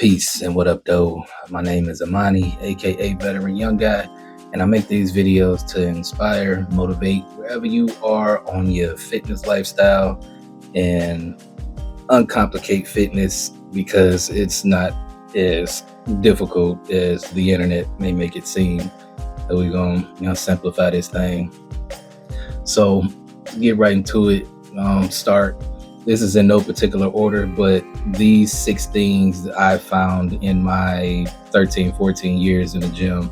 Peace and what up, though? My name is Amani, aka Veteran Young Guy, and I make these videos to inspire, motivate wherever you are on your fitness lifestyle and uncomplicate fitness because it's not as difficult as the internet may make it seem. So we're gonna simplify this thing. So get right into it. Start. This is in no particular order, but these 6 things that I found in my 13, 14 years in the gym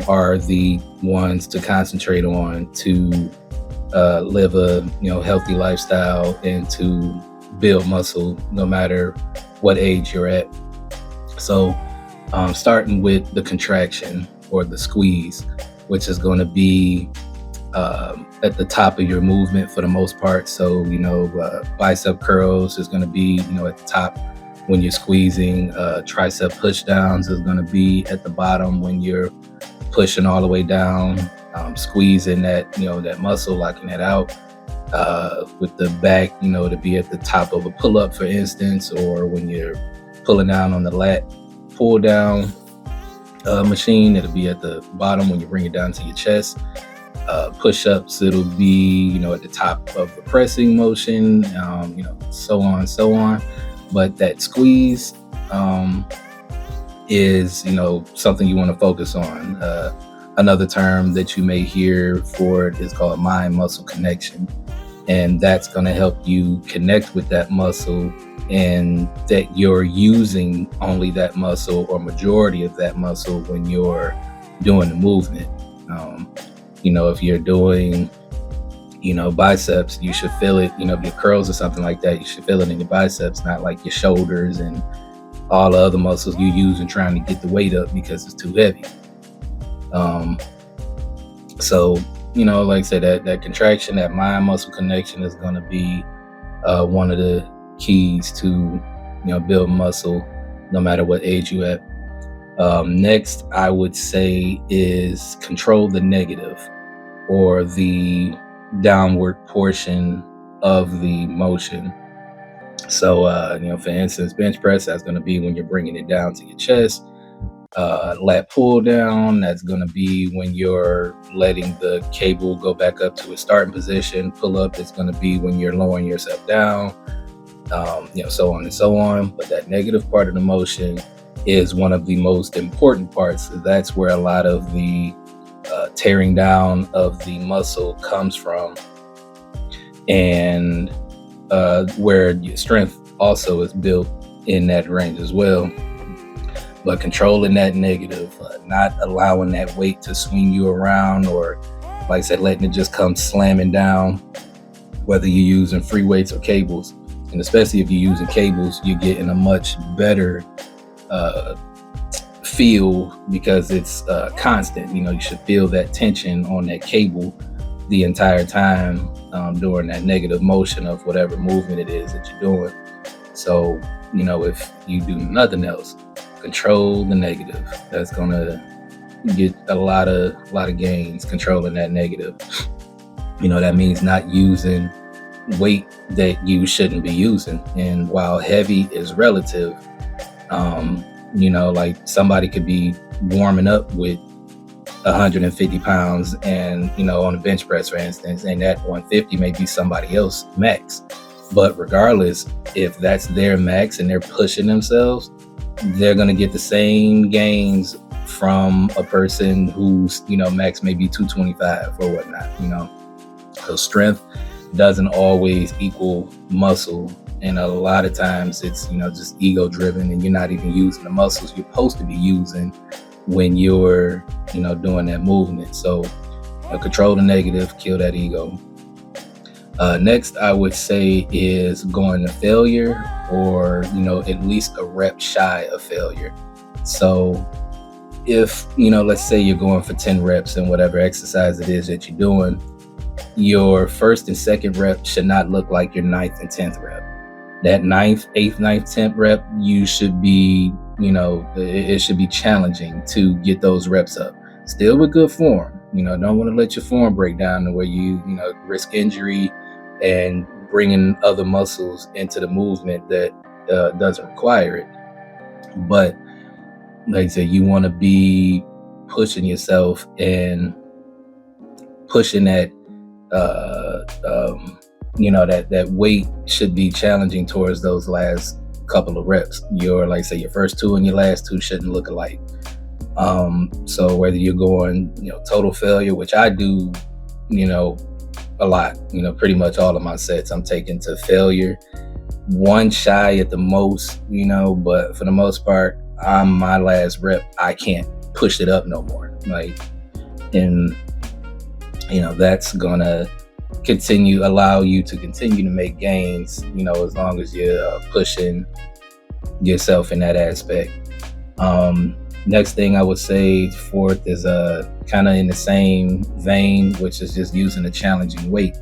are the ones to concentrate on to live a healthy lifestyle and to build muscle no matter what age you're at. So starting with the contraction or the squeeze, which is going to be at the top of your movement for the most part. So, bicep curls is going to be, at the top when you're squeezing. Tricep push downs is going to be at the bottom when you're pushing all the way down, squeezing that muscle, locking that out. With the back, to be at the top of a pull-up, for instance, or when you're pulling down on the lat pull down machine, it'll be at the bottom when you bring it down to your chest. Push-ups, it'll be at the top of the pressing motion, so on. But that squeeze is something you want to focus on. Another term that you may hear for it is called mind-muscle connection, and that's going to help you connect with that muscle and that you're using only that muscle or majority of that muscle when you're doing the movement. If you're doing, biceps, you should feel it, if your curls or something like that, you should feel it in your biceps, not like your shoulders and all the other muscles you use in trying to get the weight up because it's too heavy. So, like I said, that contraction, that mind muscle connection is going to be one of the keys to, build muscle no matter what age you at. Next, I would say is control the negative, or the downward portion of the motion. So, for instance, bench press, that's going to be when you're bringing it down to your chest. Lat pull down, that's going to be when you're letting the cable go back up to a starting position. Pull up, it's going to be when you're lowering yourself down, so on and so on. But that negative part of the motion is one of the most important parts. That's where a lot of the tearing down of the muscle comes from, and where your strength also is built in that range as well. But controlling that negative, not allowing that weight to swing you around, or like I said, letting it just come slamming down, whether you're using free weights or cables. And especially if you're using cables, you're getting a much better feel because it's constant. You should feel that tension on that cable the entire time during that negative motion of whatever movement it is that you're doing. So, if you do nothing else, control the negative. That's gonna get a lot of gains, controlling that negative. That means not using weight that you shouldn't be using. And while heavy is relative, like somebody could be warming up with 150 pounds and, on a bench press, for instance, and that 150 may be somebody else max. But regardless, if that's their max and they're pushing themselves, they're going to get the same gains from a person who's, max maybe 225 or whatnot, So strength doesn't always equal muscle. And a lot of times it's, just ego driven, and you're not even using the muscles you're supposed to be using when you're, doing that movement. So control the negative, kill that ego. Next, I would say is going to failure, or, at least a rep shy of failure. So if, let's say you're going for 10 reps in whatever exercise it is that you're doing, your first and second rep should not look like your 9th and 10th rep. That 9th, 8th, 9th, 10th rep, you should be, it should be challenging to get those reps up. Still with good form. Don't want to let your form break down to where you risk injury and bringing other muscles into the movement that doesn't require it. But like I said, you want to be pushing yourself and pushing that that weight should be challenging towards those last couple of reps. Your, like say, your first two and your last two shouldn't look alike. So whether you're going total failure, which I do a lot, pretty much all of my sets I'm taking to failure, one shy at the most, but for the most part, on my last rep I can't push it up no more, like, and that's gonna allow you to continue to make gains, as long as you're pushing yourself in that aspect. Next thing I would say, fourth, is kind of in the same vein, which is just using a challenging weight.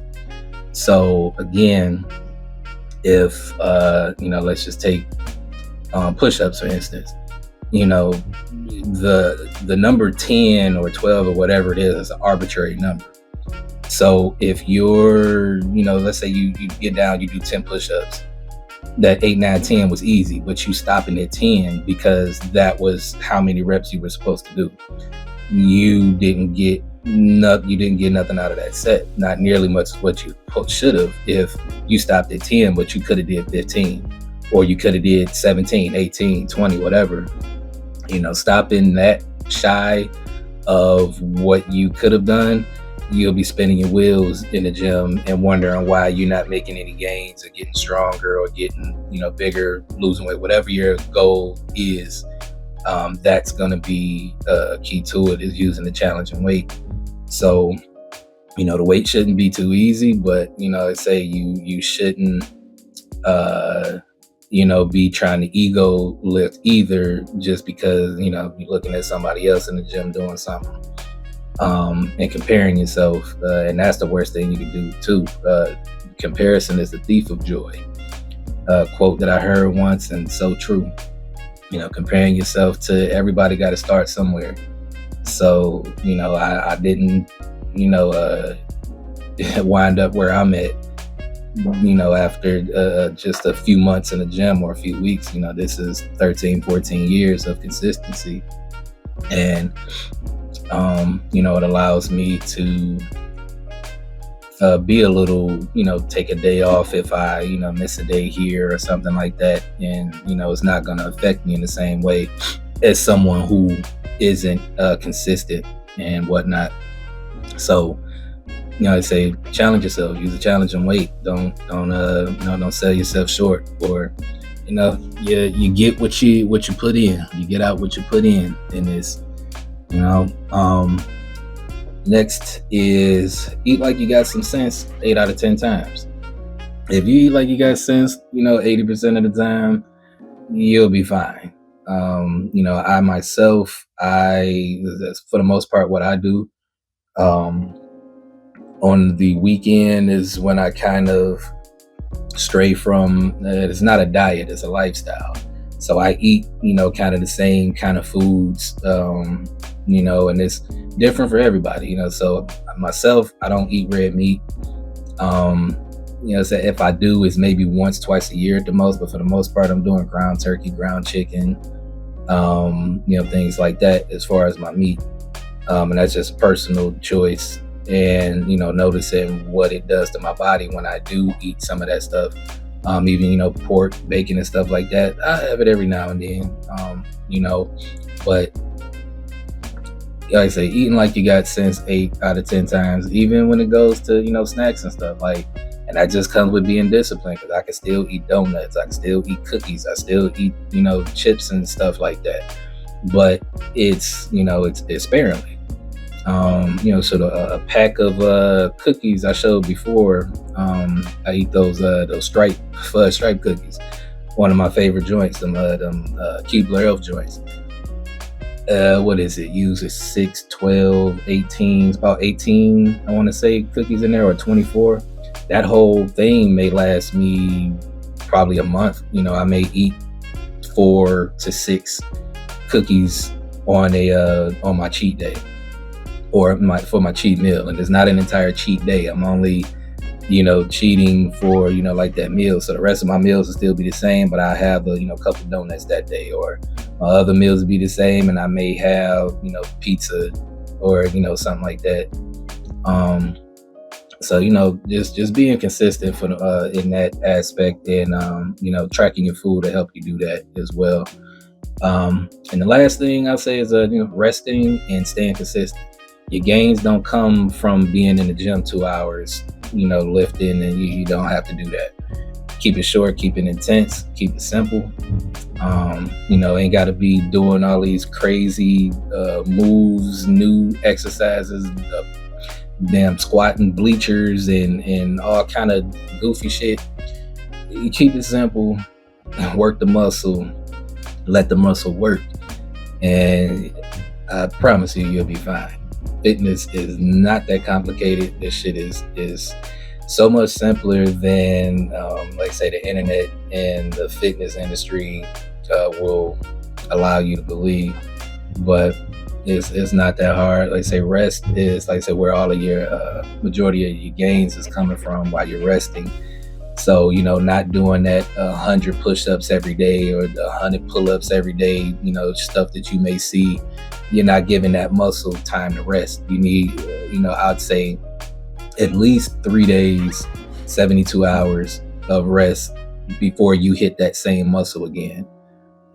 So again, if let's just take push-ups for instance. The number 10 or 12 or whatever it is an arbitrary number. So if you're, let's say you get down, you do 10 push-ups, that 8, 9, 10 was easy, but you stopping at 10 because that was how many reps you were supposed to do. You didn't get nothing out of that set, not nearly much as what you should have if you stopped at 10, but you could have did 15, or you could have did 17, 18, 20, whatever. Stopping that shy of what you could have done, you'll be spinning your wheels in the gym and wondering why you're not making any gains or getting stronger or getting bigger, losing weight, whatever your goal is. That's going to be a key to it, is using the challenging weight. So the weight shouldn't be too easy, but I say you shouldn't be trying to ego lift either, just because you're looking at somebody else in the gym doing something and comparing yourself, and that's the worst thing you can do too. Comparison is the thief of joy. Quote that I heard once, and so true. Comparing yourself to everybody got to start somewhere. So I didn't wind up where I'm at after just a few months in the gym, or a few weeks. This is 13, 14 years of consistency, and it allows me to be a little, take a day off if I miss a day here or something like that, and it's not going to affect me in the same way as someone who isn't consistent and whatnot. So I say challenge yourself, use a challenging weight. Don't sell yourself short, or you get what you put in, you get out what you put in this. Next is eat like you got some sense 8 out of 10 times. If you eat like you got sense 80% of the time, you'll be fine. I myself, that's for the most part what I do. On the weekend is when I kind of stray from, it's not a diet, it's a lifestyle. So I eat, kind of the same kind of foods, and it's different for everybody, So myself, I don't eat red meat. So if I do, it's maybe once, twice a year at the most. But for the most part, I'm doing ground turkey, ground chicken, things like that as far as my meat. And that's just a personal choice. And, noticing what it does to my body when I do eat some of that stuff. Even, pork, bacon and stuff like that. I have it every now and then, but like I say, eating like you got sense 8 out of 10 times, even when it goes to, snacks and stuff, like, and that just comes with being disciplined, because I can still eat donuts, I can still eat cookies, I still eat, chips and stuff like that, but it's, it's sparingly. So a pack of cookies I showed before, I eat those fudge stripe cookies, one of my favorite joints, them Keebler Elf joints. What is it? Usually 6, 12, 18, it's about 18, I want to say, cookies in there, or 24. That whole thing may last me probably a month. I may eat 4 to 6 cookies on my cheat day, or for my cheat meal. And it's not an entire cheat day. I'm only, cheating for, like that meal. So the rest of my meals will still be the same, but I have a, couple donuts that day, or My other meals would be the same, and I may have, pizza or, something like that. Um, so, just being consistent for in that aspect, and tracking your food to help you do that as well. And the last thing I'll say is resting and staying consistent. Your gains don't come from being in the gym 2 hours, lifting, and you don't have to do that. Keep it short, keep it intense, keep it simple. Ain't got to be doing all these crazy moves, new exercises, damn squatting bleachers and all kind of goofy shit. You keep it simple, work the muscle, let the muscle work, and I promise you'll be fine. Fitness is not that complicated. This shit is so much simpler than, like say, the internet and the fitness industry will allow you to believe. But it's not that hard. Like say, rest is, like say, where all of your majority of your gains is coming from while you're resting. So, not doing that 100 push-ups every day or the 100 pull-ups every day, stuff that you may see, you're not giving that muscle time to rest. You need, I'd say at least 3 days, 72 hours of rest before you hit that same muscle again.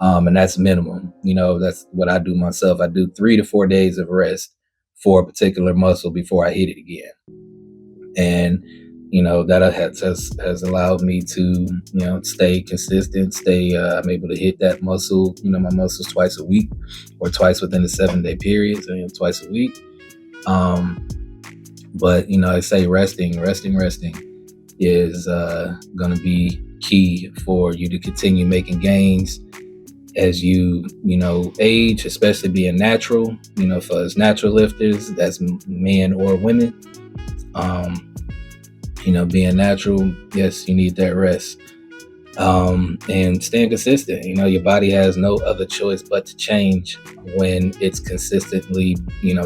And that's minimum. That's what I do myself. I do 3 to 4 days of rest for a particular muscle before I hit it again. And that has allowed me to stay consistent. I'm able to hit that muscle, my muscles twice a week or twice within the 7-day period, so twice a week. But I say resting is going to be key for you to continue making gains as you age, especially being natural. For us natural lifters, that's men or women. Being natural, yes, you need that rest. And staying consistent. Your body has no other choice but to change when it's consistently,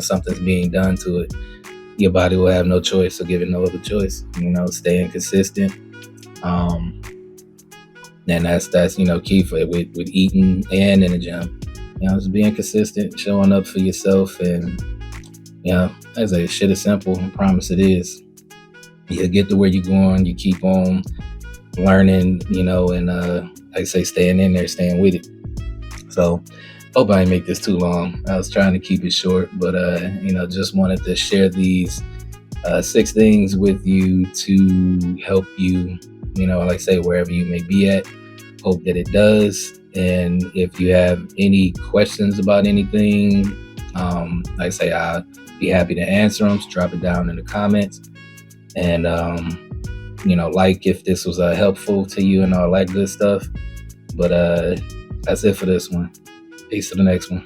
something's being done to it. Your body will have no choice, so give it no other choice. Staying consistent. And that's key for it with eating and in the gym. Just being consistent, showing up for yourself, and I say shit is simple. I promise it is. You get to where you're going. You keep on learning, and like I say, staying in there, staying with it. So hope I didn't make this too long. I was trying to keep it short, but just wanted to share these 6 things with you to help you, like I say, wherever you may be at. Hope that it does. And if you have any questions about anything, like I say, I'll be happy to answer them. So drop it down in the comments. And like if this was helpful to you and all that good stuff. But that's it for this one. Peace to the next one.